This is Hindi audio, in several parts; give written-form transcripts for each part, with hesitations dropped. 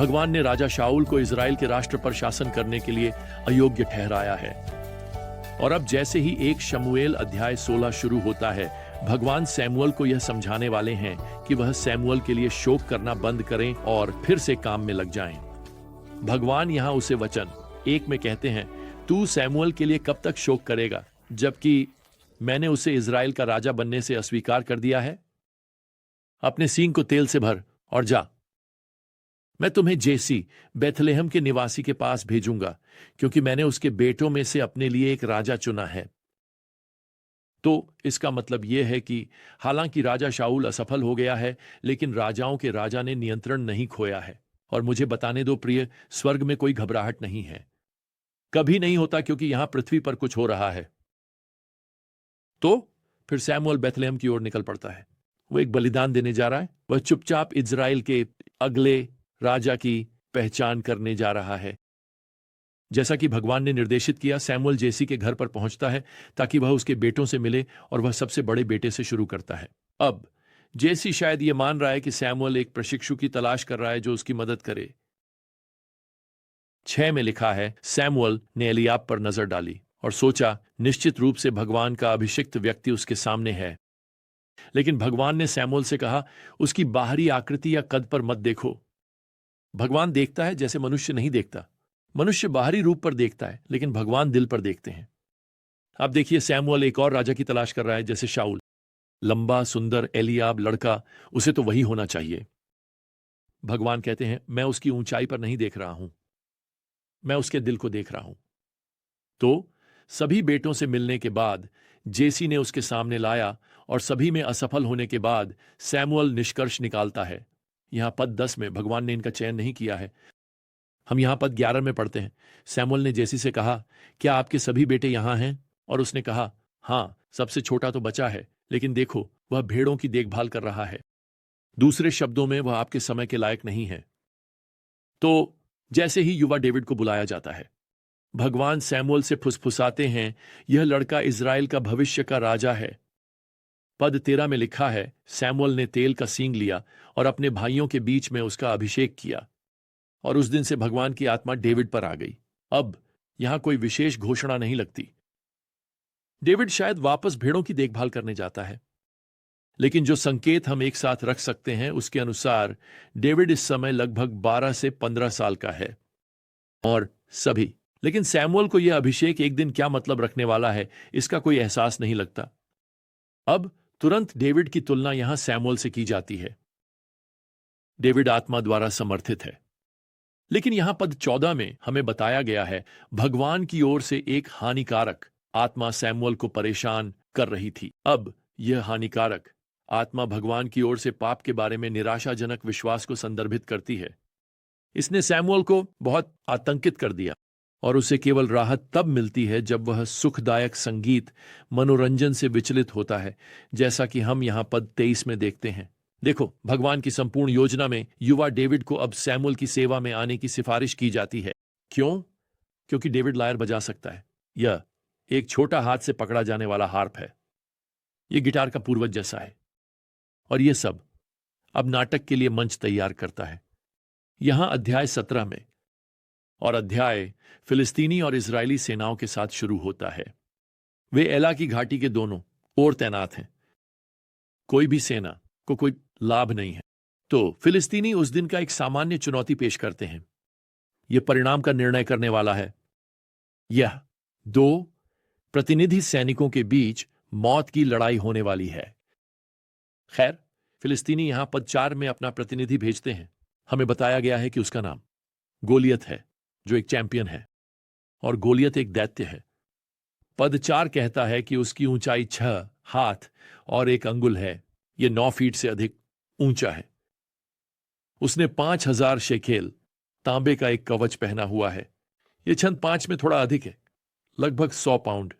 भगवान ने राजा शाऊल को इजराइल के राष्ट्र पर शासन करने के लिए अयोग्य ठहराया है। और अब जैसे ही 1 शमूएल अध्याय 16 शुरू होता है, भगवान सैमुअल को यह समझाने वाले हैं कि वह सैमुअल के लिए शोक करना बंद करें और फिर से काम में लग जाएं। भगवान यहां उसे वचन 1 में कहते हैं, तू सैमुअल के लिए कब तक शोक करेगा, जबकि मैंने उसे इजराइल का राजा बनने से अस्वीकार कर दिया है? अपने सींग को तेल से भर और जा। मैं तुम्हें जेसी बेथलेहम के निवासी के पास भेजूंगा, क्योंकि मैंने उसके बेटों में से अपने लिए एक राजा चुना है। तो इसका मतलब यह है कि हालांकि राजा शाऊल असफल हो गया है, लेकिन राजाओं के राजा ने नियंत्रण नहीं खोया है। और मुझे बताने दो प्रिय, स्वर्ग में कोई घबराहट नहीं है, कभी नहीं होता, क्योंकि यहां पृथ्वी पर कुछ हो रहा है। तो फिर सैमुअल बेथलेहम की ओर निकल पड़ता है। वो एक बलिदान देने जा रहा है। वह चुपचाप इजराइल के अगले राजा की पहचान करने जा रहा है। जैसा कि भगवान ने निर्देशित किया, सैमुअल जेसी के घर पर पहुंचता है ताकि वह उसके बेटों से मिले, और वह सबसे बड़े बेटे से शुरू करता है। अब जेसी शायद यह मान रहा है कि सैमुअल एक प्रशिक्षु की तलाश कर रहा है जो उसकी मदद करे। 6 में लिखा है, सैमुअल ने एलियाब पर नजर डाली और सोचा, निश्चित रूप से भगवान का अभिषिक्त व्यक्ति उसके सामने है। लेकिन भगवान ने सैमुअल से कहा, उसकी बाहरी आकृति या कद पर मत देखो। भगवान देखता है जैसे मनुष्य नहीं देखता। मनुष्य बाहरी रूप पर देखता है, लेकिन भगवान दिल पर देखते हैं। अब देखिए, सैमुअल एक और राजा की तलाश कर रहा है, जैसे शाऊल। लंबा, सुंदर एलियाब लड़का, उसे तो वही होना चाहिए। भगवान कहते हैं, मैं उसकी ऊंचाई पर नहीं देख रहा हूं, मैं उसके दिल को देख रहा हूं। तो सभी बेटों से मिलने के बाद जेसी ने उसके सामने लाया, और सभी में असफल होने के बाद सैमुअल निष्कर्ष निकालता है। यहां पद 10 में भगवान ने इनका चयन नहीं किया है। हम यहां पद 11 में पढ़ते हैं, सैमुअल ने जेसी से कहा, क्या आपके सभी बेटे यहां हैं? और उसने कहा, हां, सबसे छोटा तो बचा है, लेकिन देखो, वह भेड़ों की देखभाल कर रहा है। दूसरे शब्दों में, वह आपके समय के लायक नहीं है। तो जैसे ही युवा डेविड को बुलाया जाता है, भगवान सैमुअल से फुसफुसाते हैं, यह लड़का इजराइल का भविष्य का राजा है। पद 13 में लिखा है, सैमुअल ने तेल का सींग लिया और अपने भाइयों के बीच में उसका अभिषेक किया, और उस दिन से भगवान की आत्मा डेविड पर आ गई। अब यहां कोई विशेष घोषणा नहीं लगती। डेविड शायद वापस भेड़ों की देखभाल करने जाता है, लेकिन जो संकेत हम एक साथ रख सकते हैं उसके अनुसार डेविड इस समय लगभग 12 से 15 साल का है। और सभी, लेकिन सैमुअल को यह अभिषेक एक दिन क्या मतलब रखने वाला है, इसका कोई एहसास नहीं लगता। अब तुरंत डेविड की तुलना यहां सैमुअल से की जाती है। डेविड आत्मा द्वारा समर्थित है, लेकिन यहां पद 14 में हमें बताया गया है, भगवान की ओर से एक हानिकारक आत्मा सैमुअल को परेशान कर रही थी। अब यह हानिकारक आत्मा भगवान की ओर से पाप के बारे में निराशाजनक विश्वास को संदर्भित करती है। इसने सैमुअल को बहुत आतंकित कर दिया, और उसे केवल राहत तब मिलती है जब वह सुखदायक संगीत, मनोरंजन से विचलित होता है, जैसा कि हम यहां पद 23 में देखते हैं। देखो, भगवान की संपूर्ण योजना में युवा डेविड को अब सैमुअल की सेवा में आने की सिफारिश की जाती है। क्यों? क्योंकि डेविड लायर बजा सकता है। यह एक छोटा हाथ से पकड़ा जाने वाला हार्प है। यह गिटार का पूर्वज जैसा है। और यह सब अब नाटक के लिए मंच तैयार करता है। यहां अध्याय 17 में, और अध्याय फिलिस्तीनी और इजरायली सेनाओं के साथ शुरू होता है। वे एला की घाटी के दोनों ओर तैनात हैं। कोई भी सेना को कोई लाभ नहीं है। तो फिलिस्तीनी उस दिन का एक सामान्य चुनौती पेश करते हैं। यह परिणाम का निर्णय करने वाला है। यह 2 प्रतिनिधि सैनिकों के बीच मौत की लड़ाई होने वाली है। खैर, फिलिस्तीनी यहां पद 4 में अपना प्रतिनिधि भेजते हैं। हमें बताया गया है कि उसका नाम गोलियत है, जो एक चैंपियन है, और गोलियत एक दैत्य है। पद 4 कहता है कि उसकी ऊंचाई 6 हाथ और 1 अंगुल है। यह 9 फीट से अधिक ऊंचा है। उसने 5000 शेकेल तांबे का एक कवच पहना हुआ है। यह छंद 5 में थोड़ा अधिक है, लगभग 100 पाउंड।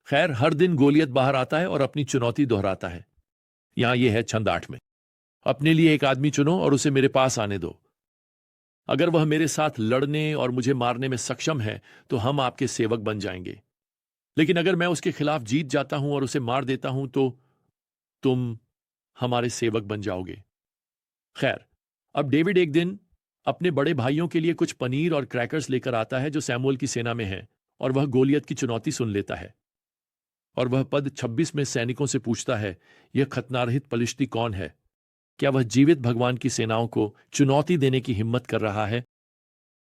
खैर, हर दिन गोलियत बाहर आता है और अपनी चुनौती दोहराता है। यहां यह है छंद 8 में, अपने लिए एक आदमी चुनो और उसे मेरे पास आने दो। अगर वह मेरे साथ लड़ने और मुझे मारने में सक्षम है तो हम आपके सेवक बन जाएंगे, लेकिन अगर मैं उसके खिलाफ जीत जाता हूं और उसे मार देता हूं तो तुम हमारे सेवक बन जाओगे। खैर, अब डेविड एक दिन अपने बड़े भाइयों के लिए कुछ पनीर और क्रैकर्स लेकर आता है जो सैमुअल की सेना में है, और वह गोलियत की चुनौती सुन लेता है। और वह पद 26 में सैनिकों से पूछता है, यह खतनारहित पलिश्ती कौन है? क्या वह जीवित भगवान की सेनाओं को चुनौती देने की हिम्मत कर रहा है?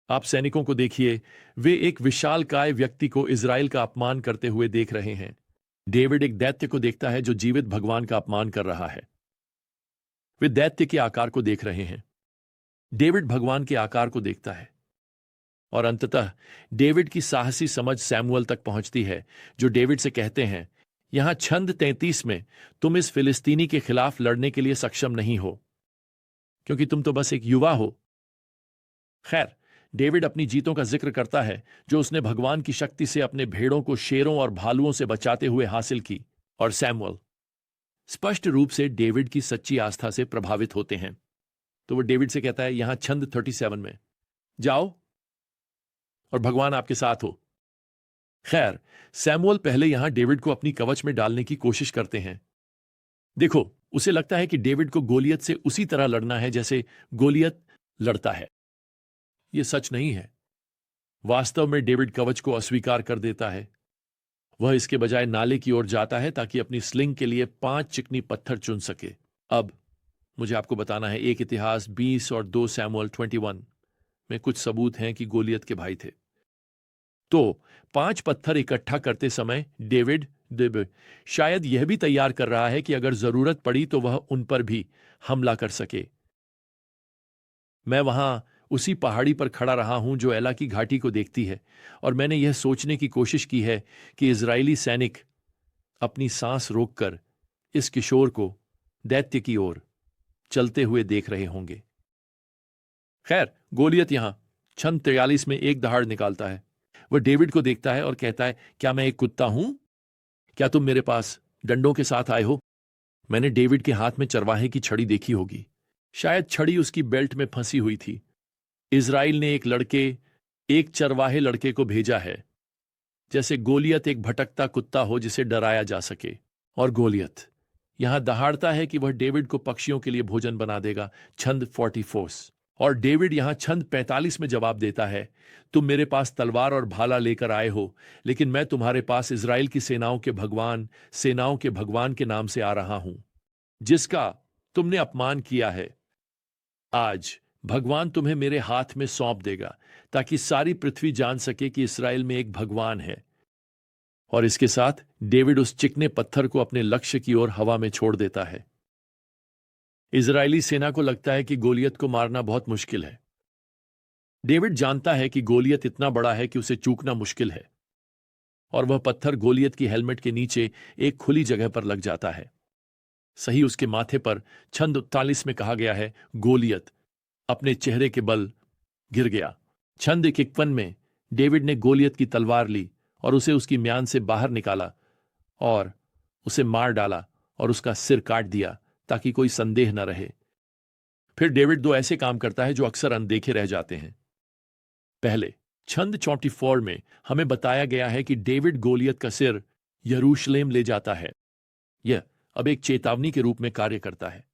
आप सैनिकों को देखिए, वे एक विशालकाय व्यक्ति को इजराइल का अपमान करते हुए देख रहे हैं। डेविड एक दैत्य को देखता है जो जीवित भगवान का अपमान कर रहा है। वे दैत्य के आकार को देख रहे हैं। डेविड भगवान के आकार को देखता है। और अंततः डेविड की साहसी समझ सैमुअल तक पहुंचती है, जो डेविड से कहते हैं, यहां छंद 33 में तुम इस फिलिस्तीनी के खिलाफ लड़ने के लिए सक्षम नहीं हो, क्योंकि तुम तो बस एक युवा हो। खैर, डेविड अपनी जीतों का जिक्र करता है जो उसने भगवान की शक्ति से अपने भेड़ों को शेरों और भालुओं से बचाते हुए हासिल की। और सैमुअल स्पष्ट रूप से डेविड की सच्ची आस्था से प्रभावित होते हैं। तो वो डेविड से कहता है, यहां छंद 37 में, जाओ और भगवान आपके साथ हो। खैर, सैमुअल पहले यहां डेविड को अपनी कवच में डालने की कोशिश करते हैं। देखो, उसे लगता है कि डेविड को गोलियत से उसी तरह लड़ना है जैसे गोलियत लड़ता है। यह सच नहीं है। वास्तव में डेविड कवच को अस्वीकार कर देता है। वह इसके बजाय नाले की ओर जाता है ताकि अपनी स्लिंग के लिए 5 चिकनी पत्थर चुन सके। अब मुझे आपको बताना है, 1 इतिहास 20 और 2 सैमुअल 21 में कुछ सबूत हैं कि गोलियत के भाई थे। तो 5 पत्थर इकट्ठा करते समय डेविड शायद यह भी तैयार कर रहा है कि अगर जरूरत पड़ी तो वह उन पर भी हमला कर सके। मैं वहां उसी पहाड़ी पर खड़ा रहा हूं जो एला की घाटी को देखती है, और मैंने यह सोचने की कोशिश की है कि इजरायली सैनिक अपनी सांस रोककर इस किशोर को दैत्य की ओर चलते हुए देख रहे होंगे। खैर, गोलियत यहां छंद 43 में एक दहाड़ निकालता है। वह डेविड को देखता है और कहता है, क्या मैं एक कुत्ता हूं? क्या तुम मेरे पास डंडों के साथ आए हो? मैंने डेविड के हाथ में चरवाहे की छड़ी देखी होगी। शायद छड़ी उसकी बेल्ट में फंसी हुई थी। इजराइल ने एक चरवाहे लड़के को भेजा है, जैसे गोलियत एक भटकता कुत्ता हो जिसे डराया जा सके। और गोलियत यहां दहाड़ता है कि वह डेविड को पक्षियों के लिए भोजन बना देगा, छंद 44। और डेविड यहां छंद 45 में जवाब देता है, तुम मेरे पास तलवार और भाला लेकर आए हो, लेकिन मैं तुम्हारे पास इजराइल की सेनाओं के भगवान के नाम से आ रहा हूं, जिसका तुमने अपमान किया है। आज भगवान तुम्हें मेरे हाथ में सौंप देगा, ताकि सारी पृथ्वी जान सके कि इस्राएल में एक भगवान है। और इसके साथ डेविड उस चिकने पत्थर को अपने लक्ष्य की ओर हवा में छोड़ देता है। इजरायली सेना को लगता है कि गोलियत को मारना बहुत मुश्किल है। डेविड जानता है कि गोलियत इतना बड़ा है कि उसे चूकना मुश्किल है, और वह पत्थर गोलियत की हेलमेट के नीचे एक खुली जगह पर लग जाता है, सही उसके माथे पर। छंद 39 में कहा गया है, गोलियत अपने चेहरे के बल गिर गया। छंद 51 में डेविड ने गोलियत की तलवार ली और उसे उसकी म्यान से बाहर निकाला और उसे मार डाला और उसका सिर काट दिया, ताकि कोई संदेह न रहे। फिर डेविड 2 ऐसे काम करता है जो अक्सर अनदेखे रह जाते हैं। पहले, छंद 44 में हमें बताया गया है कि डेविड गोलियत का सिर यरूशलेम ले जाता है। यह अब एक चेतावनी के रूप में कार्य करता है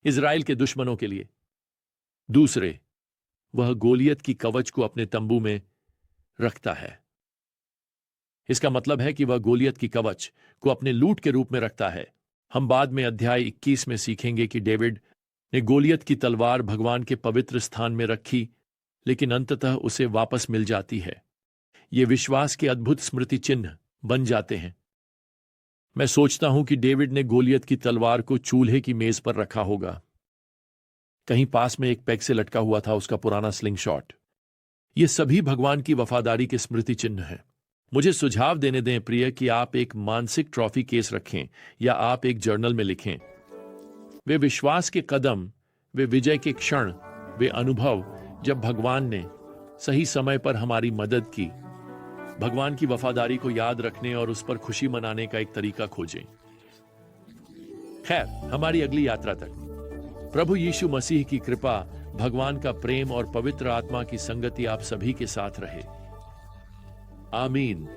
इजराइल के दुश्मनों के लिए। दूसरे, वह गोलियत की कवच को अपने तंबू में रखता है। इसका मतलब है कि वह गोलियत की कवच को अपने लूट के रूप में रखता है। हम बाद में अध्याय 21 में सीखेंगे कि डेविड ने गोलियत की तलवार भगवान के पवित्र स्थान में रखी, लेकिन अंततः उसे वापस मिल जाती है। ये विश्वास के अद्भुत स्मृति चिन्ह बन जाते हैं। मैं सोचता हूं कि डेविड ने गोलियत की तलवार को चूल्हे की मेज पर रखा होगा। कहीं पास में एक पेग से लटका हुआ था उसका पुराना स्लिंग शॉट। ये सभी भगवान की वफादारी के स्मृति चिन्ह हैं। मुझे सुझाव देने दें प्रिय कि आप एक मानसिक ट्रॉफी केस रखें या आप एक जर्नल में लिखें। वे विश्वास के कदम, वे विजय के क्षण, वे अनुभव जब भगवान ने सही समय पर हमारी मदद की। भगवान की वफादारी को याद रखने और उस पर खुशी मनाने का एक तरीका खोजें। खैर, हमारी अगली यात्रा तक प्रभु यीशु मसीह की कृपा, भगवान का प्रेम और पवित्र आत्मा की संगति आप सभी के साथ रहे। आमीन।